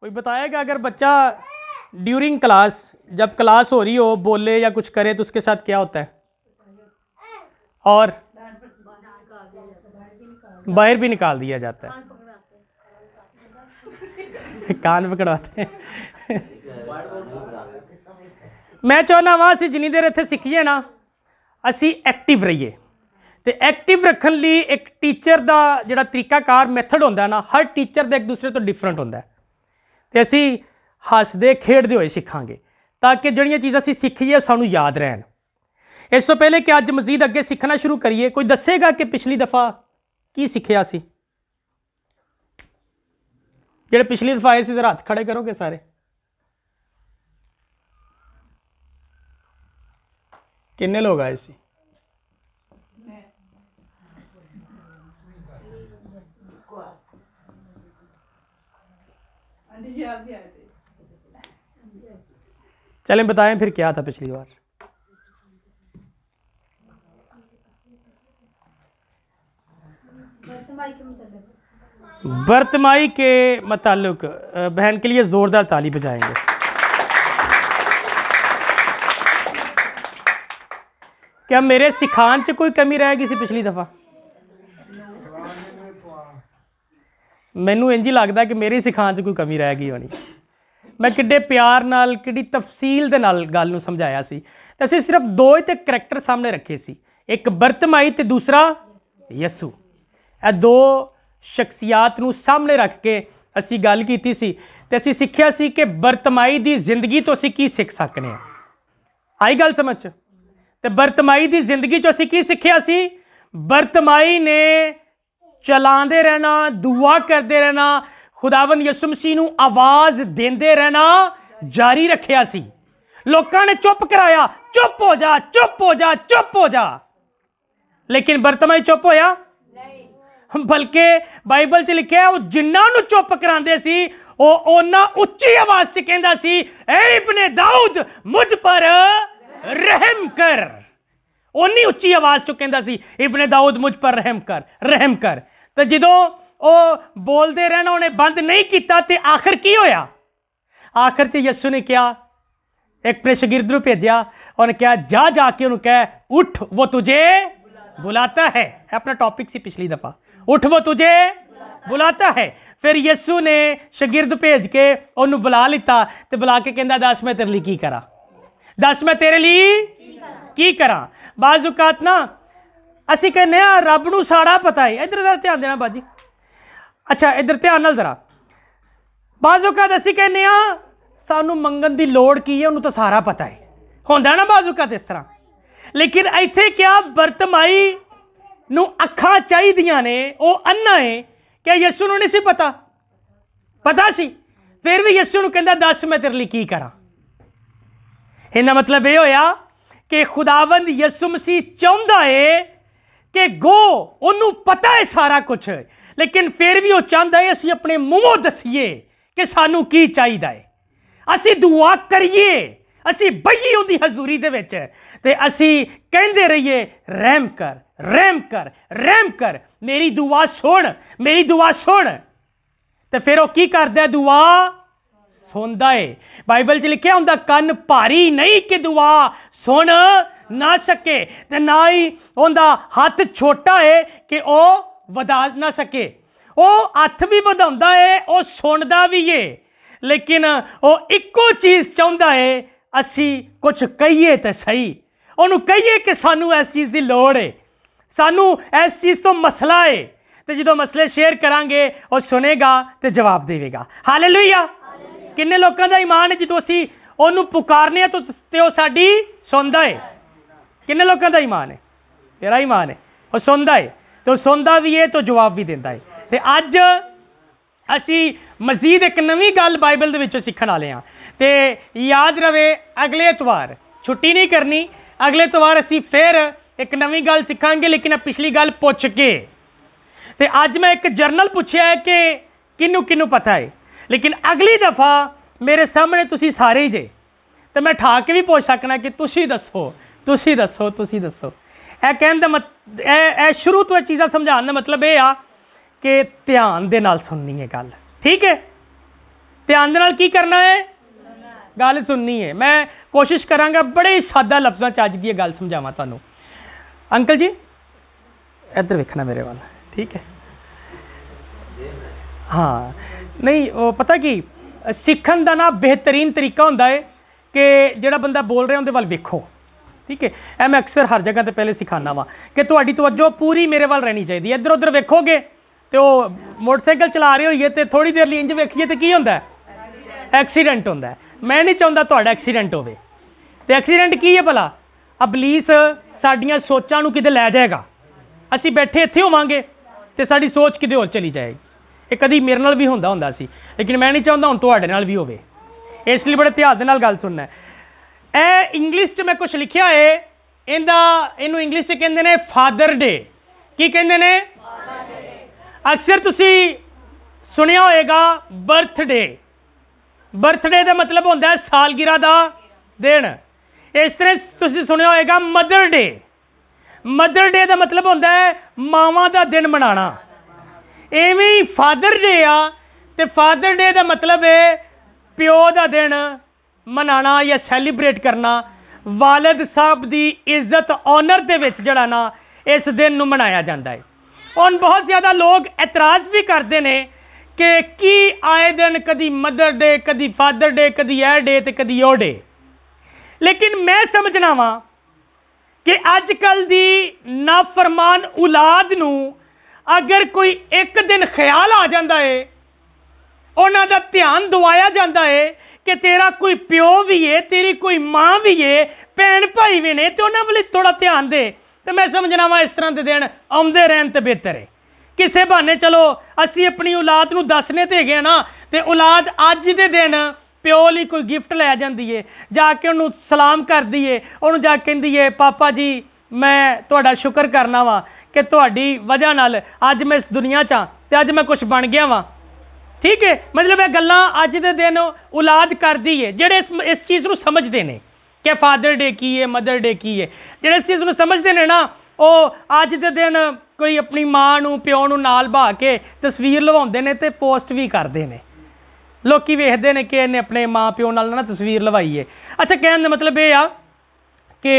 कोई बताएगा अगर बच्चा ड्यूरिंग क्लास, जब क्लास हो रही हो, बोले या कुछ करे तो उसके साथ क्या होता है? और बाहर भी निकाल दिया जाता है, कान पकड़वाते हैं। मैं चाहना वा असीं जिन्नी देर इत्थे सिक्खिए ना, असीं एक्टिव रहिए। ते एक्टिव रखने लिए एक टीचर का जिहड़ा तरीकाकार मैथड होंदा ना, हर टीचर का एक दूसरे तो डिफरेंट होंदा है। ते असीं हसदे खेडदे होए सिखांगे ताकि जिहड़ियां चीज़ां असीं सिक्खिए सानूं याद रहन। इस तो पहले कि अज मजीद अगे सीखना शुरू करिए, कोई दसेगा कि पिछली दफा की सीखिया सी? जेड़े पिछली दफा आए सी जरा हाथ खड़े करोगे सारे? किन्ने लोग आए सी? चलें बताएं फिर क्या था पिछली बार। बर्तमाई के मुताल्लिक बहन के लिए जोरदार ताली बजाएंगे। क्या मेरे सिखान से कोई कमी रह गई सी पिछली दफा? मैनू इंज ही लगता कि मेरे सिखान से कोई कमी रह गई होनी। मैं किड्डे प्यार नाल किड्डी तफसील दे नाल गल नूं समझाया सी। ते असीं सिर्फ दो ही ते करैक्टर सामने रखे सी, एक बर्तमाई ते दूसरा यसू। ਇਹ दो शख्सियात नूं सामने रख के असीं गल कीती सी ते असीं सिੱਖਿਆ सी कि बर्तमाई दी जिंदगी तो असीं की सिੱਖ सकने हैं। आई गल समझ? ते बर्तमाई दी जिंदगी चो असीं की सिੱਖਿਆ सी? बर्तमाई ने चलाते रहना, दुआ करते रहना, खुदावंद यसू मसीह नूं आवाज देंदे रहना जारी रखिया सी। लोकां ने चुप कराया, चुप हो जा, चुप हो जा, चुप हो जा, लेकिन बर्तमाई चुप होया नहीं। बल्कि बाइबल च लिखिया वो जिन्हां नूं चुप करांदे सी ਉਹ ਉਹਨਾਂ ਉੱਚੀ ਆਵਾਜ਼ 'ਚ ਕਹਿੰਦਾ ਸੀ, ऐ इब्ने दाऊद मुझ पर रहम कर। उन्नी ਉੱਚੀ ਆਵਾਜ਼ 'ਚ ਕਹਿੰਦਾ ਸੀ, इब्ने दाऊद मुझ पर रहम कर, रहम कर। ਤੇ ਜਦੋਂ ਉਹ ਬੋਲਦੇ ਰਹਿਣਾ ਉਹਨੇ ਬੰਦ ਨਹੀਂ ਕੀਤਾ ਤੇ ਆਖਰ ਕੀ ਹੋਇਆ? ਆਖਰ 'ਚ ਯਿਸੂ ਨੇ ਕਿਹਾ, एक अपने शागिर्द ਨੂੰ ਭੇਜਿਆ, ਉਹਨੇ ਕਿਹਾ जा जाके ਉਹਨੂੰ ਕਹਿ, उठ वो तुझे बुलाता है। अपना टॉपिक सी पिछली दफा, उठ वो तुझे बुलाता है। फिर यसू ने शागिर्द भेज के ਉਹਨੂੰ बुला लिता ते बुला के कहता, दस मैं तेरे लिए की करा, दस मैं तेरे लिए की करा। बाज़ औकात ना ਅਸੀਂ ਕਹਿੰਦੇ ਆ रब ਨੂੰ सारा पता है। इधर जरा ध्यान देना बाजी, अच्छा इधर ध्यान नाल जरा। बाज़ औकात ਅਸੀਂ ਕਹਿੰਦੇ ਆ ਸਾਨੂੰ ਮੰਗਣ ਦੀ ਲੋੜ ਕੀ ਹੈ ਉਹਨੂੰ ਤਾਂ ਸਾਰਾ ਪਤਾ ਹੈ, ਹੁੰਦਾ ਨਾ बाज़ औकात इस तरह। लेकिन ਇੱਥੇ ਕਿਆ बर्तमाई ਨੂੰ ਅੱਖਾਂ ਚਾਹੀਦੀਆਂ ਨੇ, ਉਹ ਅੰਨਾ ਹੈ। क्या यीशु ਨੂੰ नहीं सी पता? पता सी, फिर भी यीशु ਨੂੰ ਕਹਿੰਦਾ दस मैं तेरे लिए की करा। ਇਹਦਾ मतलब ਇਹ ਹੋਇਆ कि खुदावंद यीशु मसीह ਚਾਹੁੰਦਾ ਹੈ कि गो ਉਹਨੂੰ पता है सारा कुछ, लेकिन फिर भी ਉਹ ਚਾਹੁੰਦਾ ਹੈ ਅਸੀਂ ਆਪਣੇ ਮੂੰਹੋਂ ਦਸੀਏ कि ਸਾਨੂੰ ਕੀ ਚਾਹੀਦਾ ਹੈ। ਅਸੀਂ ਦੁਆ ਕਰੀਏ, ਅਸੀਂ ਬਈਏ ਉਹਦੀ ਹਜ਼ੂਰੀ ਦੇ ਵਿੱਚ ਤੇ ਅਸੀਂ ਕਹਿੰਦੇ ਰਹੀਏ, ਰਹਿਮ ਕਰ, ਰਹਿਮ ਕਰ, ਰਹਿਮ ਕਰ, मेरी दुआ सुन, मेरी दुआ सुन। तो फिर वो की करता है? दुआ सुनता है। बाइबल च लिखा हुंदा कन भारी नहीं कि दुआ सुन ना सके, ते ना ही उनका हाथ छोटा है कि वो वधा ना सके। वो हथ भी वधाउंदा है, वो सुनदा भी है, लेकिन वो इक्को चीज चाहुंदा है, असी कुछ कहिए तो सही, उन्होंने कहिए कि सानू इस चीज की लोड़ है, सानू इस चीज तो मसला है। तो जो मसले शेयर करांगे और सुनेगा तो जवाब देगा। हालेलुया। किन्ने लोगों का ईमान है जो असी ओनू पुकारने तो वो साडी सुनदा है? किन्ने लोगों का ईमान है? तेरा ईमान है, वो सुनदा है, तो सुनदा भी है तो जवाब भी देता है। तो अज असी मजीद एक नवी गल बाइबल दे विचों सीखण वाले हां। ते याद रवे अगले एतवार छुट्टी नहीं करनी, अगले एतवार असी फिर एक नवी गल सीखांगे, लेकिन पिछली गल पुछ के। ते अज मैं एक जर्नल पूछा है कि किनू किनू पता है, लेकिन अगली दफा मेरे सामने तुसी सारे ही जे, तो मैं ठा के भी पूछ सकना कि तुसी दसो, तुसी दसो, तुसी दसो। ए कहने दा शुरू तो चीज़ां समझाने का मतलब यह आ कि ध्यान दे नाल सुननी है गल, ठीक है? ध्यान दे नाल की करना है, गल सुननी है। मैं कोशिश करांगा बड़े सादा लफ्ज़ां च अज दी गल समझावां तुहानूं। अंकल जी इधर वेखना मेरे वाल, ठीक है? हाँ नहीं वो पता कि सीखण दा ना बेहतरीन तरीका हुंदा है कि जिहड़ा बंदा बोल रहा उहदे वाल वेखो, ठीक है? ऐ मैं अक्सर हर जगह ते पहले सिखाना वा कि तुहाडी तवज्जो पूरी मेरे वाल रहनी चाहिए। इधर उधर वेखोगे तो मोटरसाइकिल चला रहे होइए तो थोड़ी देर लिए इंज वेखिए तो की होंदा है, एक्सीडेंट होंदा है। मैं नहीं चाहुंदा तुहाडा एक्सीडेंट होवे। ते एक्सीडेंट की है भला? अबलीस साडियां सोचां नूं किते लै जाएगा। असीं बैठे इत्थे होवांगे ते साडी सोच किते होर चली जाएगी। ये कदी मेरे नाल भी हुंदा सी, लेकिन मैं नहीं चाहुंदा हुण तुहाडे नाल भी होवे। इसलिए बड़े ध्यान दे नाल गल सुनना है। ए इंग्लिश च मैं कुछ लिखिया है, इनू इंग्लिश च कहंदे ने फादर डे। की कहंदे ने? अक्सर तुसी सुनिया होएगा बर्थडे। बर्थडे का मतलब होंदा है सालगिरह दा दिन। इस तरह तुसी सुनिया होएगा मदर डे। मदर डे का मतलब होंदा है मावां दा दिन मनाना। एवें ही फादर डे आ ते फादर डे का मतलब है प्यो का दिन मनाना या सैलीब्रेट करना। वालिद साहब की इज्जत ऑनर दे विच जिहड़ा ना इस दिन नूं मनाया जाता है। और बहुत ज़्यादा लोग एतराज़ भी करते हैं कि आए दिन कदी मदर डे, कदी फादर डे, कदी ए डे ते कदी ओ डे। लेकिन मैं समझना वा कि अजकल दी नाफरमान औलाद नूं अगर कोई एक दिन ख्याल आ जाता है, उन्हां दा ध्यान दवाया जाता है कि तेरा कोई प्यो भी है, तेरी कोई मां भी है, भैन भाई भी ने, तो उन्हां वाले थोड़ा ध्यान दे, तो मैं समझना वा इस तरह के दिन आउंदे रहन ते बेहतर है। किसे बहाने चलो असी अपनी औलाद नूं दसने ते गए ना, ते औलाद अज दे दिन प्यो लई कोई गिफ्ट लै जांदी है, जाके उन्होंने सलाम करदी है, उन्होंने जाके कहंदी है पापा जी मैं तुहाडा शुक्र करना वा कि तुहाडी वजह नाल अज मैं इस दुनिया च ते अज मैं कुछ बन गया वा। ठीक है, मतलब यह गल्लां अज दे दिन औलाद करदी है जेड़े इस चीज़ नूं समझदे ने कि फादर डे की है, मदर डे की है। जेड़े इस चीज़ नूं समझदे ने ना वो अज दे दिन कोई अपनी मां नूं प्यो नूं नाल बहा के तस्वीर लवाउंदे ने ते पोस्ट भी करदे ने। लोकी वेखदे ने कि इन्हें अपने मां प्यो नाल ना तस्वीर लवाई है। अच्छा, कहने का मतलब ये आ कि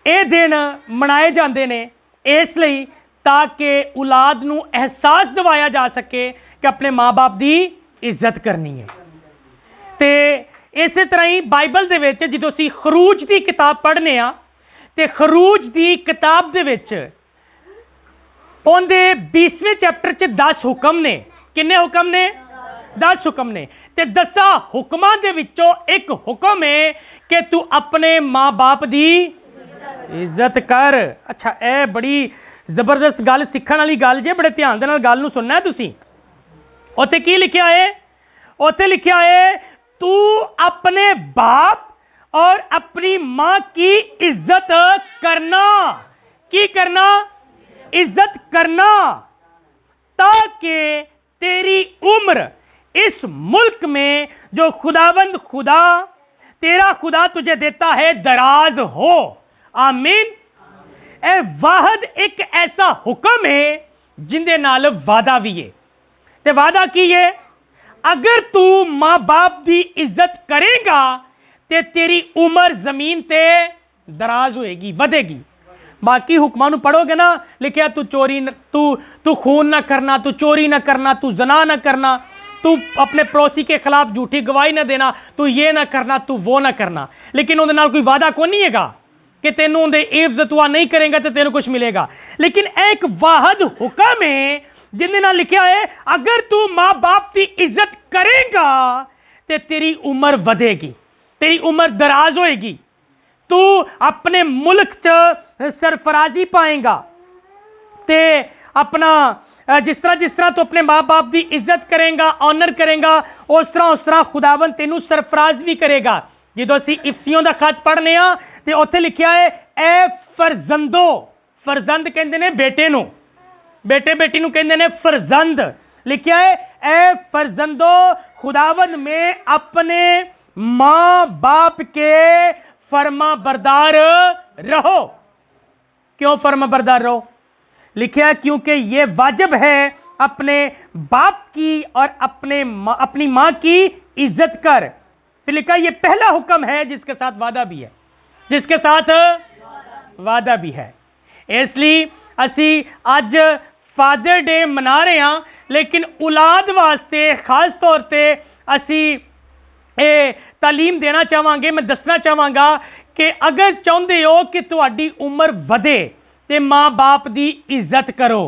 ये दिन मनाए जाते हैं इसलिए ताकि औलाद नूं एहसास दिवाया जा सके कि अपने माँ बाप की इज्जत करनी है। तो इस तरह ही बाइबल दे विच जदों असीं खरूज की किताब पढ़ने आ ते खरूज की किताब दे विच उहदे 20वें चैप्टर च 10 हुक्म ने। किन्ने हुक्म ने? 10 हुक्म ने। ते 10 हुक्मां दे विचों एक हुक्म है कि तू अपने माँ बाप की इज्जत कर। अच्छा, ए बड़ी जबरदस्त गल, सीखण वाली गल जे, बड़े ध्यान दे नाल गल नूं सुनना है तुसीं। उत्थे की लिखिया है? उत्थे लिखिया है तू अपने बाप और अपनी मां की इज्जत करना। की करना? इज्जत करना, ताकि तेरी उम्र इस मुल्क में जो खुदावंद खुदा तेरा खुदा तुझे देता है दराज हो। आमीन। ए वाहद एक ऐसा हुक्म है जिंदे नाल वादा भी है। ते वादा की है, अगर तू मां बाप की इज्जत करेगा ते तेरी उम्र जमीन ते दराज होएगी, बढ़ेगी। बाकी हुक्मां नूं पढ़ोगे ना, लिखिया तू चोरी तू खून ना करना, तू चोरी ना करना, तू जना ना करना, तू अपने पड़ोसी के खिलाफ झूठी गवाही ना देना, तू ये ना करना, तू वो ना करना। लेकिन उहदे नाल कोई वादा कोई नहीं हैगा कि तेनों उहदे इज्जत तू नहीं करेगा तो तेनों कुछ मिलेगा। लेकिन एक वाहद हुक्म है जिंदे नाल लिखिया है, अगर तू माँ बाप की इज्जत करेगा तो तेरी उम्र बढ़ेगी, तेरी उम्र दराज होएगी, तू अपने मुल्क च सरफराजी पाएगा। ते अपना जिस तरह तू अपने माँ बाप की इज्जत करेगा, ऑनर करेगा, उस तरह खुदावन तेनू सरफराज भी करेगा। जो असीं इफसियों का खत पढ़ने आ तो उत्थे लिखिया है, ए फरजंदो, फरजंद कहंदे ने बेटे नूं, बेटे बेटी नूं कहंदे ने फरजंद। लिखिया है, ए फरजंदो खुदावन में अपने माँ बाप के फर्मा बरदार रहो। क्यों फर्मा बरदार रहो? लिखिया क्योंकि ये वाजिब है अपने बाप की और अपनी मां की इज्जत कर। फिर लिखा ये पहला हुक्म है जिसके साथ वादा भी है, जिसके साथ वादा भी है। इसलिए असी अज फादर डे मना रहे हैं, लेकिन औलाद वास्ते खास तौर पे असी तालीम देना चाहांगे। मैं दसना चाहांगा कि अगर चाहते हो कि तुहाडी उम्र वधे ते मां बाप की इज्जत करो।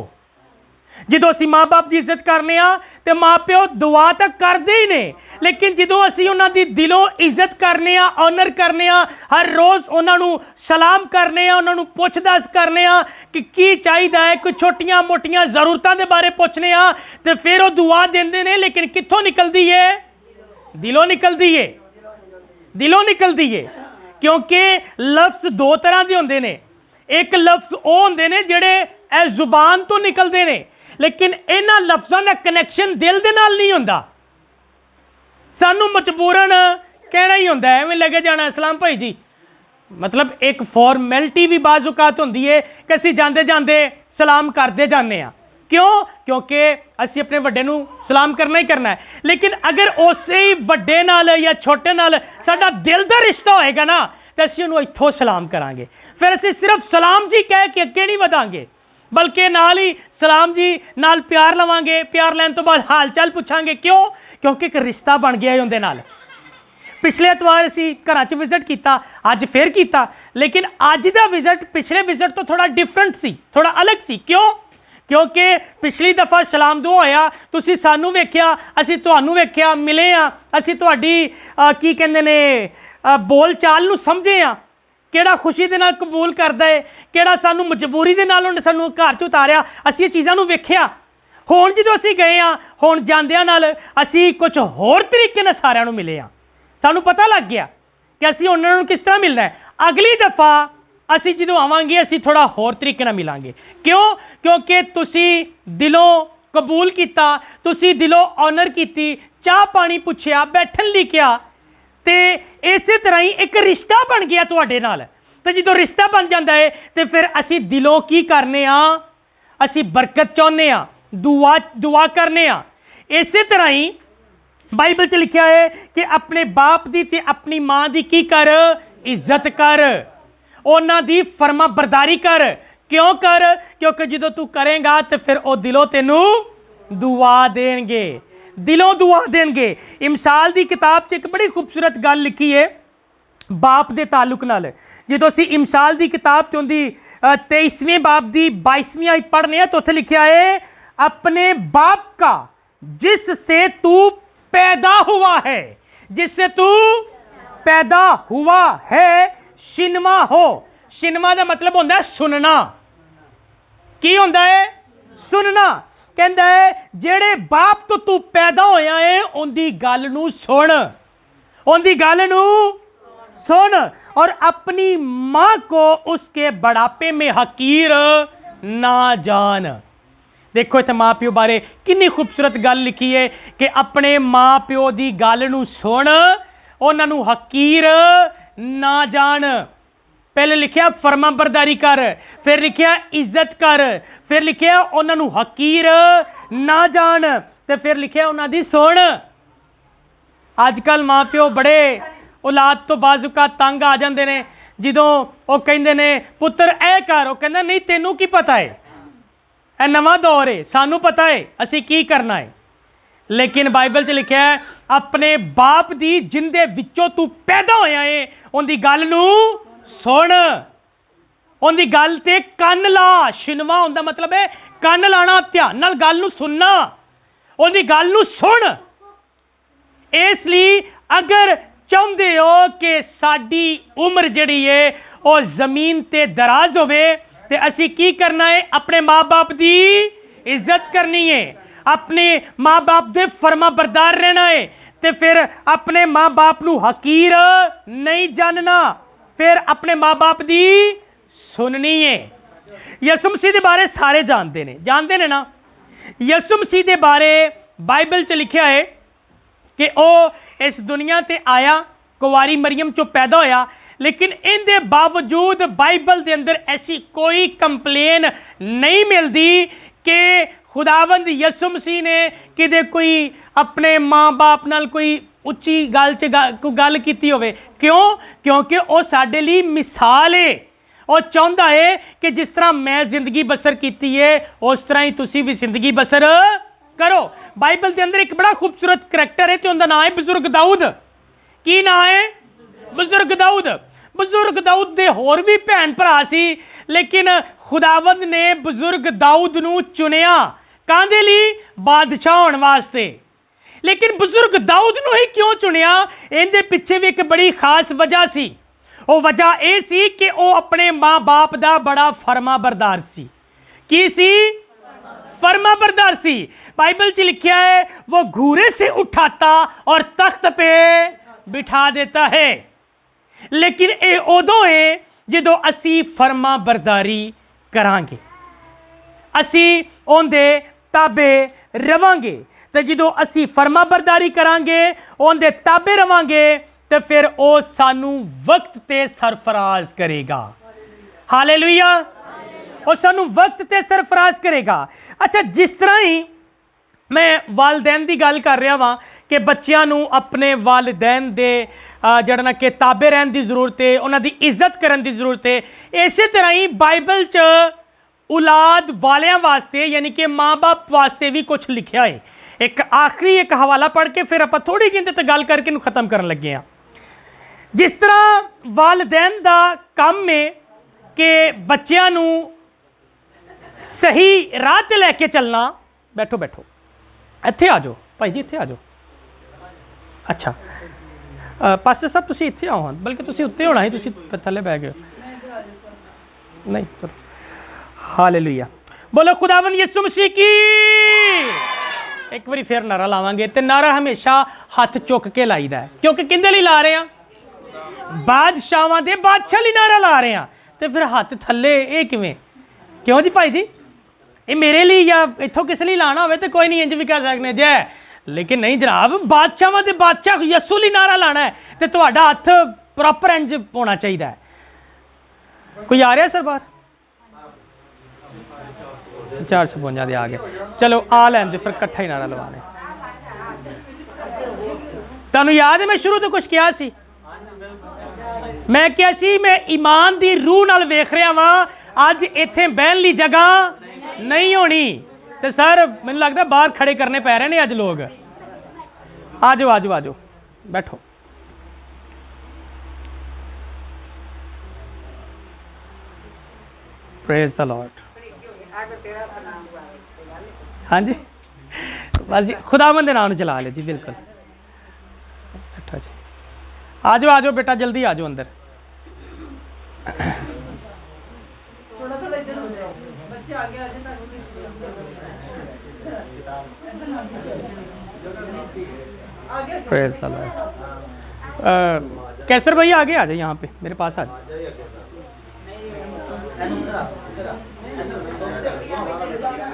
जो असी मां बाप की इज्जत करने तो मां प्यो दुआ तो करते ही ने, लेकिन जो असी उन्हां दी दिलों इज्जत करने, ऑनर करने, हर रोज उन्होंने सलाम करने, उन्होंने पुछ दस करने कि की चाहिए है, कोई छोटियां मोटियां जरूरतों के बारे पूछने तो फिर वो दुआ देंदे ने, लेकिन कित्थों निकलती है? दिलों निकलती है, दिलों निकलती है। क्योंकि लफ्ज दो तरह के होंदे ने। एक लफ्ज वो होंदे ने जिहड़े ए जुबान तो निकलते ने, लेकिन इन्हां लफ्ज़ों का कनैक्शन दिल दे नाल नहीं होंदा। सानू मजबूरन कहना ही होंदा है, एवें लगे जाना सलाम भाई जी, मतलब एक फॉर्मैलिटी भी बाजुकात होंदी है कि असीं जांदे जांदे सलाम करते जाने आ। क्यों? क्योंकि असीं अपने वड्डे नूं सलाम करना ही करना है। लेकिन अगर उसे ही वड्डे नाल या छोटे नाल साडा दिल दा रिश्ता होएगा ना, तो असीं उहनूं इत्थों सलाम करांगे। फिर असीं सिर्फ सलाम जी कह के अगे नहीं वधांगे, बल्कि नाल ही सलाम जी नाल प्यार लवांगे, प्यार लैन तो बाद हाल चाल पुछांगे। क्यों? क्योंकि एक रिश्ता बन गया है उहदे नाल। पिछले एतवार असीं घरां च विजिट किया, अज फिर किया, लेकिन अज दा विजिट पिछले विजिट तो थोड़ा डिफरेंट सी, थोड़ा अलग सी। क्यों? क्योंकि पिछली दफा सलाम दुआ होया, तुसीं सानू वेख्या, असीं तुहानू वेख्या, मिले आ, असीं तुहाडी की कहंदे ने बोल चाल नूं समझे आ, किहड़ा खुशी दे नाल कबूल करदा है, किहड़ा सानू मजबूरी दे नाल उहने सानू घर च उतारिया, असीं ये चीज़ां नूं वेख्या। हुण जदों असीं गए आ, हुण जांदियां नाल असीं कुछ होर तरीके नाल सारिआं नूं मिले आ। सानू पता लग गया कि असीं उन्हां नूं किस तरह मिलना है। अगली दफा असीं जदों आवांगे असीं थोड़ा होर तरीके नाल मिलांगे। क्यों? क्योंकि तुसीं दिलों कबूल किया, तुसीं दिलों ऑनर की, चाह पानी पुछया, बैठन लई कहा, ते इसे तरह ही एक रिश्ता बन गया तुहाडे नाल। तो जो रिश्ता बन जाता है तो फिर असी दिलों की करने असी बरकत चाहते हैं, दुआ करने। इसे तरह ही बाइबल च लिखा है कि अपने बाप दी ते अपनी मां दी की कर? इज्जत कर, उन्हां दी फर्मा बरदारी कर। क्यों कर? क्योंकि जो तू करेगा तो फिर वो दिलों तेनू दुआ देंगे, दिलों दुआ देंगे। इमसाल दी किताब च एक बड़ी खूबसूरत गल लिखी है बाप दे ताल्लुक नाल। जो असीं इमसाल दी किताब च उहदी 23वें बाब दी 22वीं आयत पढ़ने हैं तो उत्थे लिखा है, अपने बाप का जिससे तू पैदा हुआ है, जिससे तू पैदा हुआ है शिनमा हो। शिनमा का मतलब होता है सुनना। की होता है? सुनना। कहता है जेड़े बाप तो तू पैदा होया है उनकी गल नूं सुन, उनकी गल नूं सुन, और अपनी मां को उसके बुढ़ापे में हकीर ना जान। देखो इत्थे मां प्यो बारे कितनी खूबसूरत गल लिखी है कि अपने मां प्यो की गल नूं सुन, उन्हां नूं हकीर ना जान। पहले लिखिया फर्मा बरदारी कर, फिर लिखिया इज्जत कर, फिर लिखिया उन्हां नूं हकीर ना जान, ते फिर लिखिया उन्हां दी सुन। अजकल मां प्यो बड़े औलाद तो बाजुका तंग आ जाते हैं। जदों वो कहते ने पुत्र ऐ कर, वो कहना नहीं तेनू की पता है, ए नवां दौर है, सानू पता है असी की करना है। लेकिन बाइबल च लिखा है अपने बाप दी जिंदे विचों तू पैदा होया है उनकी गल नूं सुन, उनकी गल ते कन ला। शिनवा होंदा मतलब है कन लाना, ध्यान नाल गल नूं सुनना, उनकी गल नूं सुन। इसलिए अगर चाहते हो कि साडी उम्र जिहड़ी है वो जमीन ते दराज होवे ते असी की करना है? अपने माँ बाप की इज्जत करनी है, अपने माँ बाप दे फर्मा बरदार रहना है, ते फिर अपने माँ बाप नूं हकीर नहीं जानना, फिर अपने माँ बाप की सुननी है। यसु मसीह के बारे सारे जानते ने ना। यसु मसीह के बारे बाइबल च लिखा है कि वह इस दुनिया ते आया, कुंवारी मरियम चो पैदा होया, लेकिन इनके बावजूद बाइबल के अंदर ऐसी कोई कंप्लेन नहीं मिलती कि खुदावंद यसु मसीह ने किते कोई अपने मां बाप नाल कोई उच्ची गल च गल कीती होवे, क्यों? क्योंकि वो साडे लई मिसाल है। वो चाहता है कि जिस तरह मैं जिंदगी बसर की है उस तरह ही तुसी भी जिंदगी बसर करो। बाइबल के अंदर एक बड़ा खूबसूरत करैक्टर है, तो उनका नाम है बुजुर्ग दाऊद। की नाम है? बुजुर्ग दाऊद। बुजुर्ग दाऊद दे होर भी भैन भरा सी, लेकिन खुदावंद ने बुजुर्ग दाऊद नूं चुनिया काहदे लई? बादशाह होने वास्ते। लेकिन बुजुर्ग दाऊद नूं ही क्यों चुनिया? इहदे पिछे भी एक बड़ी खास वजह सी। वो वजह यह सी कि वो अपने मां बाप दा बड़ा फरमा बरदार सी। की सी? फरमा बरदार सी। बाइबल च लिखा है वो घूरे से उठाता और तख्त पे बिठा देता है। लेकिन ये उदों है जो असी फरमा बरदारी करांगे, असी उनके ताबे रवांगे। तो जो असी फरमा बरदारी करांगे, उनके ताबे रवांगे, तो फिर वो सानू वक्त ते सरफराज करेगा। हालेलुया। वो सानू वक्त ते सरफराज करेगा। अच्छा, जिस तरह ही मैं वालदैन की गल कर रहा वहाँ कि बच्चों नू अपने वालदैन दे जड़ा ना कि ताबे रहने की जरूरत है, उन्होंने इज्जत करने की जरूरत है। इस तरह ही बाइबल च औलाद वालियां वास्ते यानी कि माँ बाप वास्ते भी कुछ लिखा है। एक आखिरी एक हवाला पढ़ के फिर आप थोड़ी गिनती तक गल करके खत्म करने लगे हैं। जिस तरह वालदैन का काम है कि बच्चों नू सही राह ते लैके चलना। बैठो बैठो, इत्थे आ जाओ भाई जी, इत्थे आ जाओ। अच्छा पास्टर साहब तुसीं इत्थे आओ, बल्कि तुसीं उत्ते होना ही, तुसीं थल्ले बह गए नहीं। चलो हालेलुया, बोलो खुदावंद यीशु मसीह की। एक बारी फिर नारा लावांगे, ते नारा हमेशा हाथ चुक के लाईदा है, क्योंकि किंदे लई ला रहे हैं? बादशाहां दे बादशाह लई नारा ला रहे हैं। ते फिर हाथ थल्ले ये किवें? क्यों जी भाई जी, ये मेरे लिए या इत्थों किस लिए लाना हो तो कोई नहीं, इंज भी कर सकते जय। लेकिन नहीं जनाब, बादशाहां दे बादशाह यसू लई नारा लाना है तो तुहाडा हथ प्रॉपर इंज होना चाहिए। कोई आ रहा सरदार? 452 दे आ गए। चलो आ लैन दे, फिर इकट्ठा ही नारा लवाने। तुहानू याद है मैं शुरू तो कुछ कहा सी? मैं क्या सी, मैं ईमान दी रूह नाल वेख रहा वां, अज इत्थे बहन ली जगह नहीं होनी। तो सर मैनूं लगदा बाहर खड़े करने पै रहे ने अज लोग। आ जाओ आ जाओ आ जाओ, बैठो। Praise the Lord. हाँ जी, बस जी खुदावंद दे नाम नूं चला ले जी, बिल्कुल। अच्छा जी, आ जाओ बेटा, जल्दी आ जाओ अंदर। कैसर भाई आगे आ जाए, यहाँ पे मेरे पास आ जाए।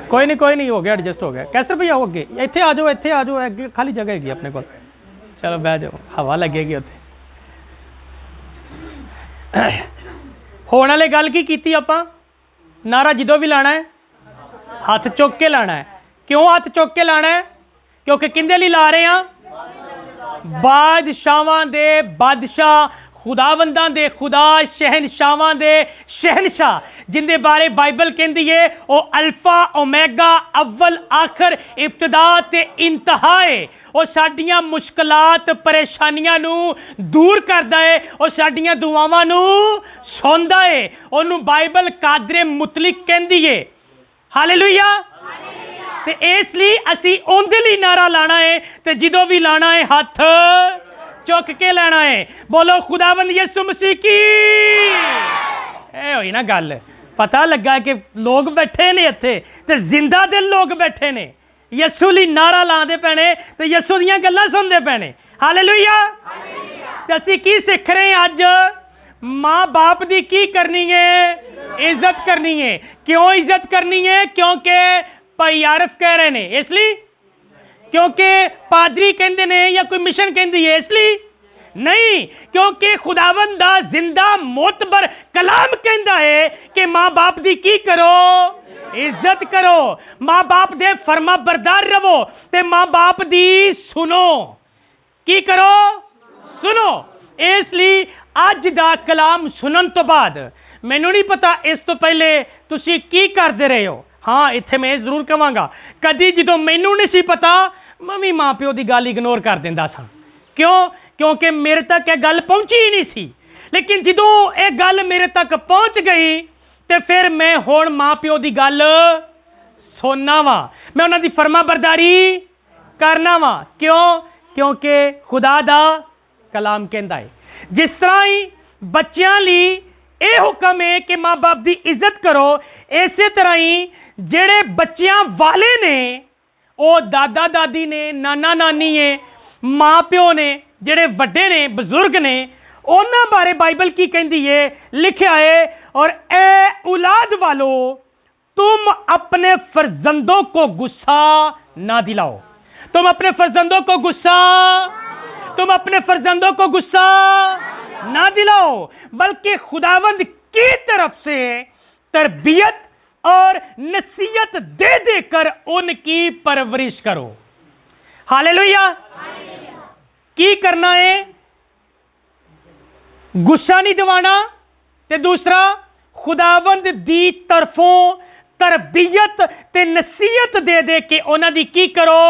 कोई नहीं हो गया, एडजस्ट हो गया। कैसर भैया आओ अगे, इत्थे आ जाओ, अगे खाली जगह हैगी अपने को। चलो बह जाओ, हवा लगेगी उत्थे। होने वाली गल की कीती आपां? नारा जो भी लाना है हाथ चुक के लाना है। क्यों हाथ चुक के लाना है? क्योंकि किंदे लई ला रहे हैं? बादशाहां दे बादशाह, खुदावंदां दे खुदा, शहनशाहां दे शहनशाह, जिंदे बारे बाइबल कहती है वो अल्फा ओमेगा, अव्वल आखिर, इब्तदा ते इंतहा है। वो साडियां मुश्किलात परेशानियां नू दूर करदा है, वो साडियां दुआवां नू सुनदा है। ओनू बाइबल कादरे मुतलिक कहती है। हालेलुया। ते इसलिए असी उनके लिए नारा लाना है, तो जो भी लाना है हाथ चुक के लाना है। बोलो खुदावंद यीशु मसीह की। होई ना गल, पता लगा कि लोग बैठे ने इत्थे ते जिंदा दिल लोग बैठे ने, यीशु लई नारा लाते पैने ते यीशु दीयां गल्लां सुनते पैने। हालेलुया। ते असीं की सीख रहे हैं अज? माँ बाप दी की करनी है? इज्जत करनी है। क्यों इज्जत करनी है? क्योंकि भाई आरफ कह रहे हैं, इसलिए? क्योंकि पादरी कहते ने या कोई मिशन कहती है, इसलिए नहीं, क्योंकि खुदावंद दा जिंदा मोतबर कलाम कहता है कि माँ बाप दी की करो? इज्जत करो, मां बाप दे फरमा बरदार रवो ते मां बाप दी सुनो। की करो? सुनो। इसलिए अज दा कलाम सुनन तो बाद मैनू नहीं पता इस तो पहले तुसी की करते रहे हो। हाँ, इत्थे मैं जरूर कहांगा, कदी जो मैनू नहीं सी पता मैं भी मां प्यो की गल इग्नोर कर दिंदा सा। क्यों? क्योंकि मेरे तक यह गल पहुंची ही नहीं सी। लेकिन जो यह गल मेरे तक पहुंच गई तो फिर मैं हुण मां प्यो की गल सुनना वा, मैं उन्हां दी फरमा बरदारी करना वा। क्यों? क्योंकि खुदा दा कलाम कहंदा है जिस तरह ही बच्चों लई यह हुक्म है कि मां बाप की इज्जत करो, इसे तरह ही जेड़े बच्चों वाले ने वो दादा दादी ने, नाना नानी है, मां प्यो ने, जेड़े वड्डे ने, बजुर्ग ने, उन्हां बारे बाइबल की कहती है, लिखा है, और ए औलाद वालों तुम अपने फर्जंदों को गुस्सा ना दिलाओ। तुम अपने फर्जंदों को गुस्सा ना दिलाओ, बल्कि खुदावंद की तरफ से तरबियत और नसीहत दे देकर उनकी परवरिश करो। हालेलुया। की करना है? गुस्सा नहीं दिवाना, ते दूसरा खुदावंद दी तरफों तरबियत ते नसीहत दे दे के उन्हां दी की करो?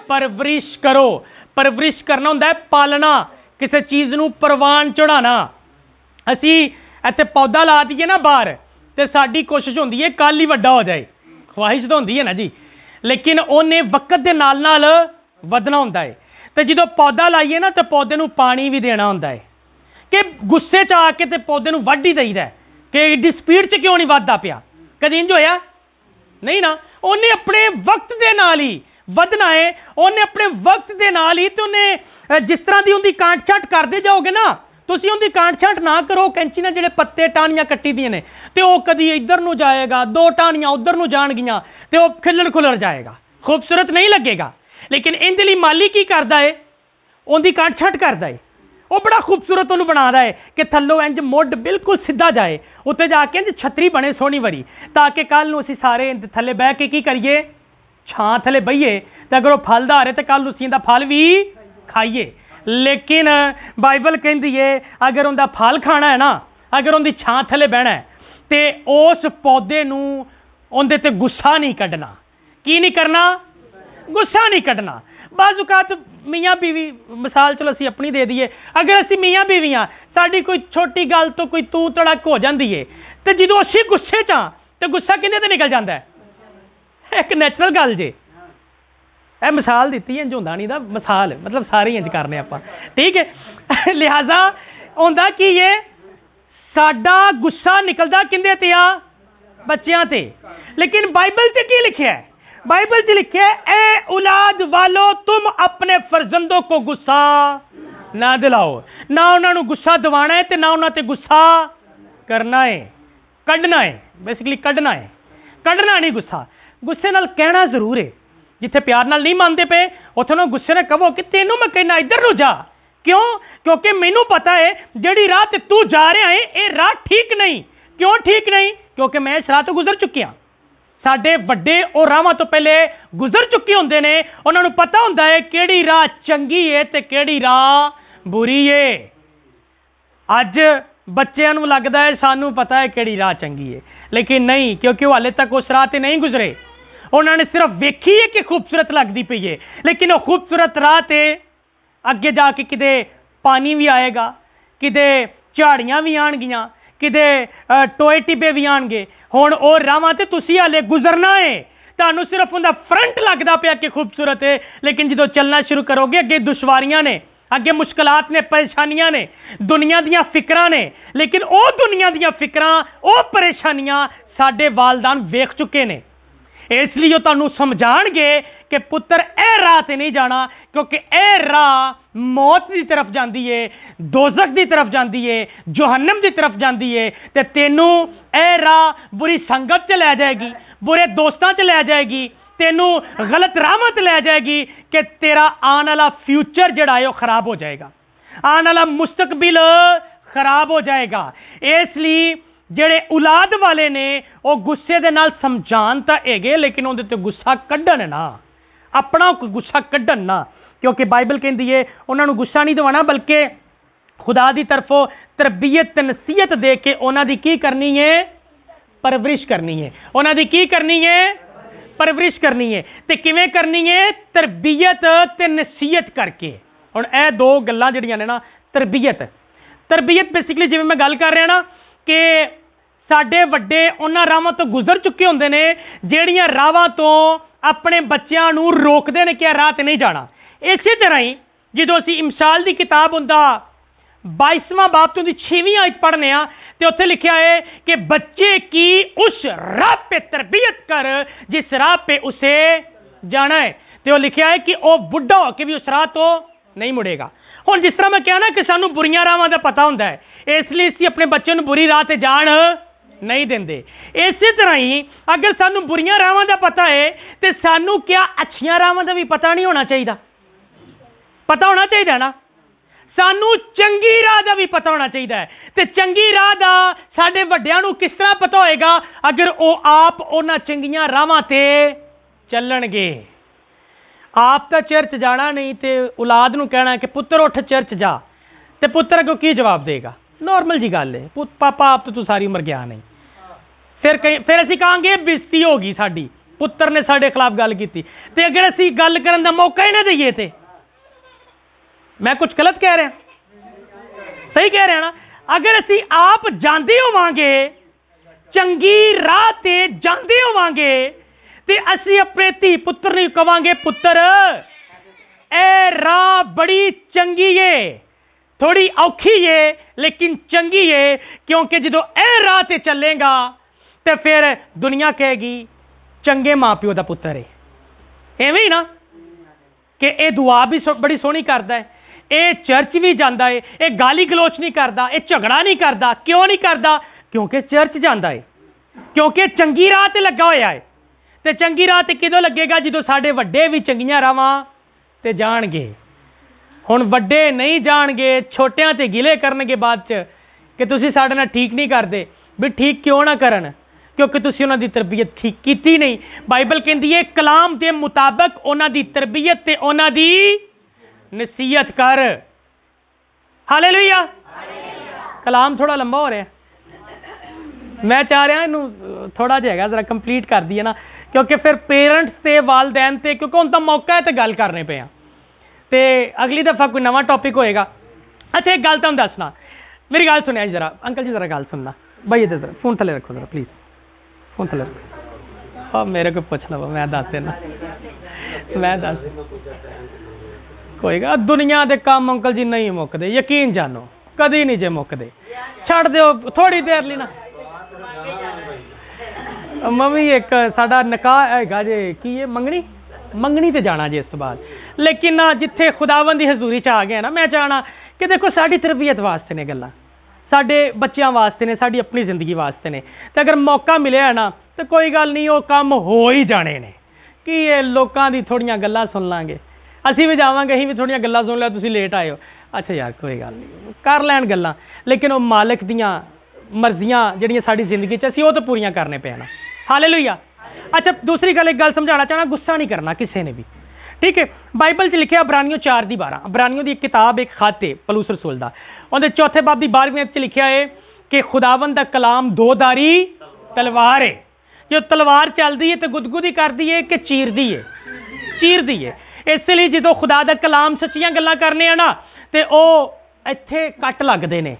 परवरिश करो। परवरिश करना हुंदा है पालना, किसी चीज़ नूं परवान चढ़ाना। असी इत्थे पौधा ला दईए ना बाहर, तो साडी कोशिश होंदी है कल ही वड्डा हो जाए, ख्वाहिश तो होंदी है ना जी, लेकिन उन्हें वक्त दे नाल नाल वधना हुंदा है। तो जो पौधा लाइए ना तो पौधे नूं पानी भी देना हुंदा है, कि गुस्से च आके ते पौधे नूं वढ ही दईदा है कि एडी स्पीड च क्यों नहीं वधदा पिया। कदी इंज होया नहीं ना। उन्हें अपने वक्त दे नाल ही वधना है, उन्हें अपने वक्त दे नाल ही। तो उन्हें जिस तरह की उनकी कांट छांट करते जाओगे ना, तुसीं उनकी कांट छांट ना करो। कैंची ने जिहड़े पत्ते टाहनियां कट्टी दियां ने ते वो कदी इधर नूं जाएगा, दो टाहनियां उधर नूं जाणगियां ते वो खिलड़ खुलड़ जाएगा, खूबसूरत नहीं लगेगा। लेकिन इहदे लई माली की करदा है? उनकी कांट छांट करदा है, वो बड़ा खूबसूरत उन्होंने बनादा है कि थल्लों इंज मुड बिल्कुल सीधा जाए, उत्ते जाके इंज छतरी बने सोहनी वरी, ताकि कल नूं असीं सारे थल्ले बह के की करिए? छां थले बहिए, तो अगर वो फलदार है तो कल उसी दा फल भी खाइए। लेकिन बाइबल कहती है अगर उनका फल खाना है ना, अगर उनकी छां थले बहना है, तो उस पौधे नूं उनदे ते गुस्सा नहीं कढ़ना। की नहीं करना? गुस्सा नहीं कढ़ना। बाजुकात मियाँ बीवी, मिसाल चलो असी अपनी दे दीए, अगर असी मियाँ बीवी हाँ, साड़ी कोई छोटी गल तो कोई तू तड़क हो जाती है, तो जो असी गुस्से च हाँ तो गुस्सा किहदे ते निकल जाता है? एक नैचुरल गल जे, यह मिसाल दी इंज होंदा नहीं दा, मिसाल मतलब सारे इंज करने आपां, ठीक है। लिहाजा होंदा कि ये साडा गुस्सा निकलदा किंदे ते आ? बच्चियां ते। लेकिन बाइबल च की लिखिया है? बाइबल च लिखिया है, ए औलाद वालों तुम अपने फर्जंदों को गुस्सा ना दिलाओ। ना उन्होंने गुस्सा दिवाना है, ना उन्होंने गुस्सा करना है, कढ़ना है। बेसिकली कढ़ना है, कढ़ना नहीं गुस्सा। गुस्से नाल कहना जरूर है, जिथे प्यार नाल नहीं मानते पे उत्थे ना गुस्से ने कहो कि तेनू मैं कहना इधर नूं जा। क्यों? क्योंकि मैनू पता है जिहड़ी राह ते तू जा रहा है ये राह ठीक नहीं। क्यों ठीक नहीं? क्योंकि मैं इस राह तो गुजर चुकी हाँ। साडे वड्डे और राहां तो पहले गुजर चुके होंदे ने, उन्हां नूं पता हुंदा है किहड़ी राह चंगी है ते किहड़ी राह बुरी है। अज बच्चों नूं लगदा है सानू पता है किहड़ी राह चंगी है, लेकिन नहीं, क्योंकि वो हाले तक उस राह ते नहीं गुजरे। उन्होंने सिर्फ वेखी है कि खूबसूरत लगती पई है, लेकिन वो खूबसूरत राह ते अगे जाके किते पानी भी आएगा, किते झाड़ियां भी आणगियां, किते टोए टिब्बे भी आणगे। हुण ओ राहां ते तुसीं हाले गुजरना है, तुहानूं सिर्फ उनका फ्रंट लगदा पिया कि खूबसूरत है, लेकिन जो चलना शुरू करोगे अगे दुश्वारियां ने, अगे मुश्किलात ने, परेशानियां ने, दुनिया दियां फिक्रां ने। लेकिन ओ दुनिया दियां फिक्रां, ओ परेशानियां साडे वालदान वेख चुके ने, इसलिए तुहानूं समझाणगे कि पुत्र ए राह ते नहीं जाना, क्योंकि ए राह मौत की तरफ जाती है, दोजख की तरफ जाती है, जहन्नम की तरफ जाती है। ते तेनू ए राह बुरी संगत च लै जाएगी, बुरे दोस्तों च लै जाएगी, तेनू गलत राह च लै जाएगी कि तेरा आने वाला फ्यूचर जिहड़ा है खराब हो जाएगा, आने वाला मुस्तकबिल खराब हो जाएगा। इसलिए ਜਿਹੜੇ ਔਲਾਦ ਵਾਲੇ ਨੇ ਉਹ ਗੁੱਸੇ ਦੇ ਨਾਲ ਸਮਝਾਣ ਤਾਂ ਹੈਗੇ, ਲੇਕਿਨ ਉਹਦੇ ਤੇ ਗੁੱਸਾ ਕੱਢਣ ਨਾ, ਆਪਣਾ ਗੁੱਸਾ ਕੱਢਣ ਨਾ, ਕਿਉਂਕਿ ਬਾਈਬਲ ਕਹਿੰਦੀ ਹੈ ਉਹਨਾਂ ਨੂੰ ਗੁੱਸਾ ਨਹੀਂ ਦਿਵਾਉਣਾ, ਬਲਕਿ ਖੁਦਾ ਦੀ ਤਰਫੋਂ ਤਰਬੀਅਤ ਤੇ ਨਸੀਹਤ ਦੇ ਕੇ ਉਹਨਾਂ ਦੀ ਕੀ ਕਰਨੀ ਹੈ? ਪਰਵਰਿਸ਼ ਕਰਨੀ ਹੈ। ਉਹਨਾਂ ਦੀ ਕੀ ਕਰਨੀ ਹੈ? ਪਰਵਰਿਸ਼ ਕਰਨੀ ਹੈ। ਤੇ ਕਿਵੇਂ ਕਰਨੀ ਹੈ? ਤਰਬੀਅਤ ਤੇ ਨਸੀਹਤ ਕਰਕੇ। ਹੁਣ ਇਹ ਦੋ ਗੱਲਾਂ ਜਿਹੜੀਆਂ ਨੇ ਨਾ, ਤਰਬੀਅਤ ਬੇਸਿਕਲੀ ਜਿਵੇਂ ਮੈਂ ਗੱਲ ਕਰ ਰਿਹਾ ਨਾ ਕਿ ਸਾਡੇ ਵੱਡੇ ਉਹਨਾਂ ਰਾਵਾਂ ਤੋਂ ਗੁਜ਼ਰ ਚੁੱਕੇ ਹੁੰਦੇ ਨੇ ਜਿਹੜੀਆਂ ਰਾਵਾਂ ਤੋਂ ਆਪਣੇ ਬੱਚਿਆਂ ਨੂੰ ਰੋਕਦੇ ਨੇ ਕਿ ਇਹ ਰਾਹ ਤੇ ਨਹੀਂ ਜਾਣਾ। ਇਸੇ ਤਰ੍ਹਾਂ ਹੀ ਜਦੋਂ ਅਸੀਂ ਇਮਸਾਲ ਦੀ ਕਿਤਾਬ ਹੁੰਦਾ 22ਵਾਂ ਬਾਬ ਤੋਂ ਦੀ 6ਵੀਂ ਆਇਤ ਪੜ੍ਹਨੇ ਆ ਤੇ ਉੱਥੇ ਲਿਖਿਆ है कि बच्चे की उस राह पे तरबियत कर जिस राह पे उसे जाना है। तो लिखा है कि वह बुढ़ा होकर भी उस राह तो नहीं मुड़ेगा। हुण जिस तरह मैं कहना कि सानू बुरियां राहां दा पता हुंदा है, इसलिए असीं अपने बच्चे नूं बुरी राह ते जाण नहीं देंदे। इसी तरह ही अगर सानू बुरियां राहां दा पता है तो सानू क्या अच्छियां राहां दा भी पता नहीं होना चाहिए? पता होना चाहिए ना। सानू चंगी राह दा भी पता होना चाहिए है। ते चंगी राह दा साडे वड्डियां नूं किस तरह पता होएगा? अगर वो आप उन्हां चंगियां राहां ते चलणगे। आप तो चर्च जाना नहीं तो औलाद नूं कहना कि पुत्र उठ चर्च जा, तो पुत्र अगों की जवाब देगा? नॉर्मल जी गल है, पापा आप तो तू सारी उम्र गया नहीं। फिर असीं कहांगे बेइज्जती हो गई साडी, पुत्र ने साडे खिलाफ गल कीती। ते अगर असीं गल करन दा मौका ही ना दईए ते मैं कुछ गलत कह रहा? सही कह रहा ना। अगर असीं आप जांदे होवांगे, चंगी राह ते जांदे होवांगे, ते असीं अपने धी पुत्र नूं कहांगे पुत्र ए राह बड़ी चंगी है, थोड़ी औखी है लेकिन चंगी है, क्योंकि जो ए राह ते चलेगा तो फिर दुनिया कहेगी चंगे मां प्यो का पुत्र है। एवें ही ना कि यह दुआ भी बड़ी सोहनी करता है, ये चर्च भी जाता है, ये गाली गलोच नहीं करता, ये झगड़ा नहीं करता। क्यों नहीं करता? क्योंकि चर्च जाता है, क्योंकि चंगी राह ते लगा होया है। तो चंगी राह ते किदों लगेगा? जो साडे वड्डे भी चंगियां राहां ते जाणगे। हुण वड्डे नहीं जाणगे, छोटियां ते गिले करनगे बाद च कि तुसीं साडे नाल ठीक नहीं करदे। भी ठीक क्यों ना करन? क्योंकि तुसीं उन्हां दी तरबियत ठीक कीती नहीं। बाइबल कहंदी है कलाम दे मुताबिक उन्हां दी तरबियत ते उन्हां दी नसीहत कर। हालेलुया। कलाम थोड़ा लंबा हो रहा है, मैं चाह रहा इनू थोड़ा जिहा जरा कंप्लीट कर दिए ना, क्योंकि फिर पेरेंट्स से वालदैन से क्योंकि उनका मौका है तो गल करने पे तो अगली दफ़ा कोई नवा टॉपिक होएगा। अच्छा एक गल तुहानूं दसना, मेरी गल सुनिया जरा अंकल जी, जरा गल सुनना भाई, इधर जरा फोन थले रखो जरा प्लीज़, फोन थले रखो। हाँ मेरे को पूछ लो, मैं दस देना, मैं दस कोई गल। दुनिया के काम अंकल जी नहीं मुकते, यकीन जानो कदी नहीं जे मुकते। छड़ दो थोड़ी देर ली ना। मम्मी एक साडा निकाह हैगा जे की है मंगनी ते जाना जे इस तो बाद, लेकिन ना जिथे खुदावन दी हजूरी च आ गया ना, मैं चाहना कि देखो साडी तरबियत वास्ते ने गल्लां, साडे बच्चों वास्ते ने, साडी अपनी जिंदगी वास्ते ने। तो अगर मौका मिले ना तो कोई गल नहीं, वो काम हो ही जाने ने कि ये लोगों की थोड़ियां गल्लां सुन लांगे, असीं भी जावांगे, असीं भी थोड़ियां गल्लां सुन लिया, तुसीं लेट आए हो, अच्छा यार कोई गल नहीं, कर लैण गल्लां, लेकिन वो मालिक दियां मर्जियां जिहड़ियां साडी जिंदगी च असीं वो तो पूरियां करने पैना। हालेलुया। अच्छा दूसरी गल, एक गल समझाना चाहना, गुस्सा नहीं करना किसी ने भी, ठीक है? बाइबल च लिखिया अबरानियों 4:12, अबरानियों की किताब एक खत है पौलुस रसूल दा, उहदे चौथे बाब की 12वीं च लिखिया है कि खुदावन दा कलाम दोधारी तलवार है, जो तलवार चलती है तो गुदगुदी करती है कि चीरदी है। इसलिए जो खुदा दा कलाम सच्चियां गल्लां करने आ ना तो वह इत्थे कट लगते हैं,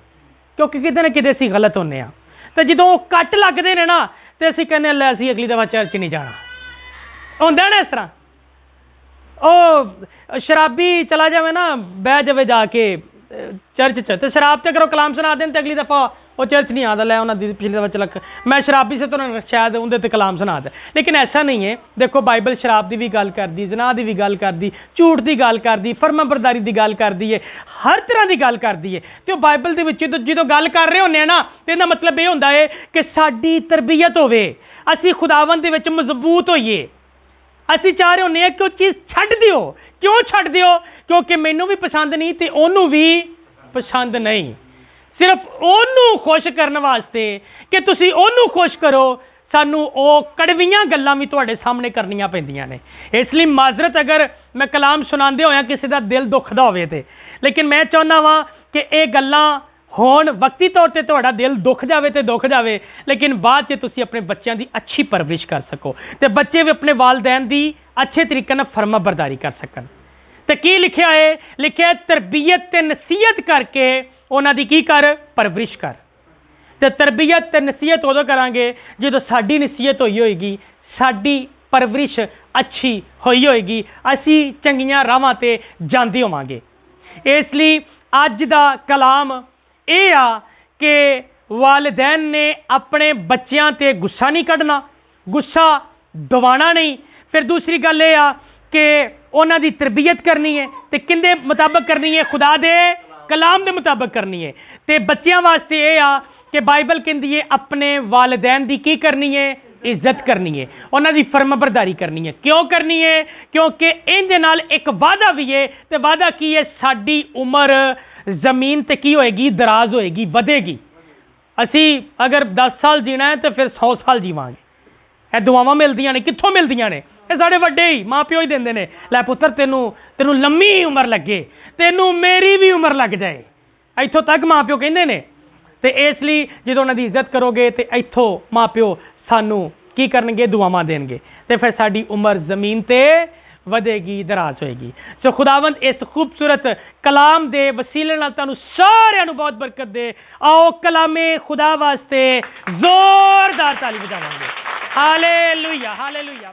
क्योंकि किते ना किते असीं गलत होने आ। तो जो कट लगते हैं ना तो असीं कहने लै असीं अगली दफा चर्च नहीं जाना, हुंदा ना इस तरह। ओ शराबी चला जाए ना, बह जाए जाके चर्च च, तो शराब ते अगर कलाम सुना दें तो अगली दफा वो चर्च नहीं आता, लै उन्होंने पिछली दफा चल मैं शराबी से तो शायद उनके ते कलाम सुना दे। लेकिन ऐसा नहीं है। देखो बाइबल शराब की भी गल करती, ज़िना की भी गल करती, झूठ की गल करती, फर्माबरदारी की गल करती है, हर तरह की गल करती है। तो बाइबल के जो गल कर रहे होंगे ना, तो इसका मतलब ये होंदा है कि साडी तरबियत होवे, असीं खुदावन दे विच मजबूत होइए। असीं चाह रहे होंगे कि वो चीज़ छड्ड दिओ। क्यों छड्ड दिओ? क्योंकि मैनू भी पसंद नहीं तो उन्होंने भी पसंद नहीं। ਸਿਰਫ ਉਹਨੂੰ ਖੁਸ਼ ਕਰਨ ਵਾਸਤੇ ਕਿ ਤੁਸੀਂ ਉਹਨੂੰ ਖੁਸ਼ ਕਰੋ, ਸਾਨੂੰ ਉਹ ਕੜਵੀਆਂ ਗੱਲਾਂ ਵੀ ਤੁਹਾਡੇ ਸਾਹਮਣੇ ਕਰਨੀਆਂ ਪੈਂਦੀਆਂ ਨੇ। ਇਸ ਲਈ ਮਾਜ਼ਰਤ ਅਗਰ ਮੈਂ ਕਲਾਮ ਸੁਣਾਉਂਦੇ ਹੋਇਆ ਕਿਸੇ ਦਾ ਦਿਲ ਦੁਖਦਾ ਹੋਵੇ ਤੇ, ਲੇਕਿਨ ਮੈਂ ਚਾਹੁੰਦਾ ਵਾਂ ਕਿ ਇਹ ਗੱਲਾਂ ਹੋਣ, ਵਕਤੀ ਤੌਰ ਤੇ ਤੁਹਾਡਾ ਦਿਲ ਦੁੱਖ ਜਾਵੇ ਤੇ ਦੁੱਖ ਜਾਵੇ, ਲੇਕਿਨ ਬਾਅਦ 'ਚ ਤੁਸੀਂ ਆਪਣੇ ਬੱਚਿਆਂ ਦੀ ਅੱਛੀ ਪਰਵਰਿਸ਼ ਕਰ ਸਕੋ ਤੇ ਬੱਚੇ ਵੀ ਆਪਣੇ ਵਾਲਿदैन ਦੀ ਅੱਛੇ ਤਰੀਕੇ ਨਾਲ ਫਰਮਾਬਰਦਾਰੀ ਕਰ ਸਕਣ। ਤੇ ਕੀ ਲਿਖਿਆ ਹੈ? ਲਿਖਿਆ ਤਰਬੀਅਤ ਤੇ ਨਸੀਹਤ ਕਰਕੇ ਉਹਨਾਂ ਦੀ ਕੀ ਕਰ? ਪਰਵਰਿਸ਼ ਕਰ। ਤੇ ਤਰਬੀਅਤ ਤੇ ਨਸੀਹਤ ਉਦੋਂ ਕਰਾਂਗੇ ਜਦੋਂ ਸਾਡੀ ਨਸੀਹਤ ਹੋਈ ਹੋਏਗੀ, ਸਾਡੀ ਪਰਵਰਿਸ਼ ਅੱਛੀ ਹੋਈ ਹੋਏਗੀ, ਅਸੀਂ ਚੰਗੀਆਂ ਰਾਹਾਂ ਤੇ ਜਾਂਦੇ ਹੋਵਾਂਗੇ। ਇਸ ਲਈ ਅੱਜ ਦਾ ਕਲਾਮ ਇਹ ਆ ਕਿ ਵਾਲਿदैन ਨੇ ਆਪਣੇ ਬੱਚਿਆਂ ਤੇ ਗੁੱਸਾ ਨਹੀਂ ਕੱਢਣਾ, ਗੁੱਸਾ ਦਿਵਾਣਾ ਨਹੀਂ। ਫਿਰ ਦੂਸਰੀ ਗੱਲ ਇਹ ਆ ਕਿ ਉਹਨਾਂ ਦੀ ਤਰਬੀਅਤ ਕਰਨੀ ਹੈ ਤੇ ਕਿੰਦੇ ਮੁਤਾਬਕ ਕਰਨੀ ਹੈ? ਖੁਦਾ ਦੇ ਕਲਾਮ ਦੇ ਮੁਤਾਬਕ ਕਰਨੀ ਹੈ। ਤੇ ਬੱਚਿਆਂ ਵਾਸਤੇ ਇਹ ਆ ਕਿ ਬਾਈਬਲ ਕਹਿੰਦੀ ਹੈ ਆਪਣੇ ਵਾਲਿदैन ਦੀ ਕੀ ਕਰਨੀ ਹੈ? ਇੱਜ਼ਤ ਕਰਨੀ ਹੈ, ਉਹਨਾਂ ਦੀ ਫਰਮਾਬਰਦਾਰੀ ਕਰਨੀ ਹੈ। ਕਿਉਂ ਕਰਨੀ ਹੈ? ਕਿਉਂਕਿ ਇਹਦੇ ਨਾਲ ਇੱਕ ਵਾਅਦਾ ਵੀ ਹੈ, ਤੇ ਵਾਅਦਾ ਕੀ ਹੈ? ਸਾਡੀ ਉਮਰ ਜ਼ਮੀਨ ਤੇ ਕੀ ਹੋਏਗੀ? ਦਰਾਜ਼ ਹੋਏਗੀ, ਵਧੇਗੀ। ਅਸੀਂ ਅਗਰ 10 ਸਾਲ ਜੀਣਾ ਹੈ ਤੇ ਫਿਰ 100 ਸਾਲ ਜੀਵਾਂਗੇ। ਇਹ ਦੁਆਵਾਂ ਮਿਲਦੀਆਂ ਨੇ, ਕਿੱਥੋਂ ਮਿਲਦੀਆਂ ਨੇ? ਇਹ ਸਾਡੇ ਵੱਡੇ ਹੀ ਮਾਂ ਪਿਓ ਹੀ ਦਿੰਦੇ ਨੇ। ਲੈ ਪੁੱਤਰ ਤੈਨੂੰ ਲੰਮੀ ਉਮਰ ਲੱਗੇ, ਤੈਨੂੰ ਮੇਰੀ ਵੀ ਉਮਰ ਲੱਗ ਜਾਏ, ਇੱਥੋਂ ਤੱਕ ਮਾਂ ਪਿਓ ਕਹਿੰਦੇ ਨੇ। ਤੇ ਇਸ ਲਈ ਜਦੋਂ ਉਹਨਾਂ ਦੀ ਇੱਜ਼ਤ ਕਰੋਗੇ ਤੇ ਇੱਥੋਂ ਮਾਂ ਪਿਓ ਸਾਨੂੰ ਕੀ ਕਰਨਗੇ? ਦੁਆਵਾਂ ਦੇਣਗੇ, ਤੇ ਫਿਰ ਸਾਡੀ ਉਮਰ ਜ਼ਮੀਨ ਤੇ ਵਧੇਗੀ, ਦਰਾਜ਼ ਹੋਏਗੀ। ਸੋ ਖੁਦਾਵੰਦ ਇਸ ਖੂਬਸੂਰਤ ਕਲਾਮ ਦੇ ਵਸੀਲੇ ਨਾਲ ਤੁਹਾਨੂੰ ਸਾਰਿਆਂ ਨੂੰ ਬਹੁਤ ਬਰਕਤ ਦੇ। ਆਓ ਕਲਾਮੇ ਖੁਦਾ ਵਾਸਤੇ ਜ਼ੋਰਦਾਰ ਤਾਲੀ ਵਜਾਵਾਂਗੇ। Hallelujah, hallelujah.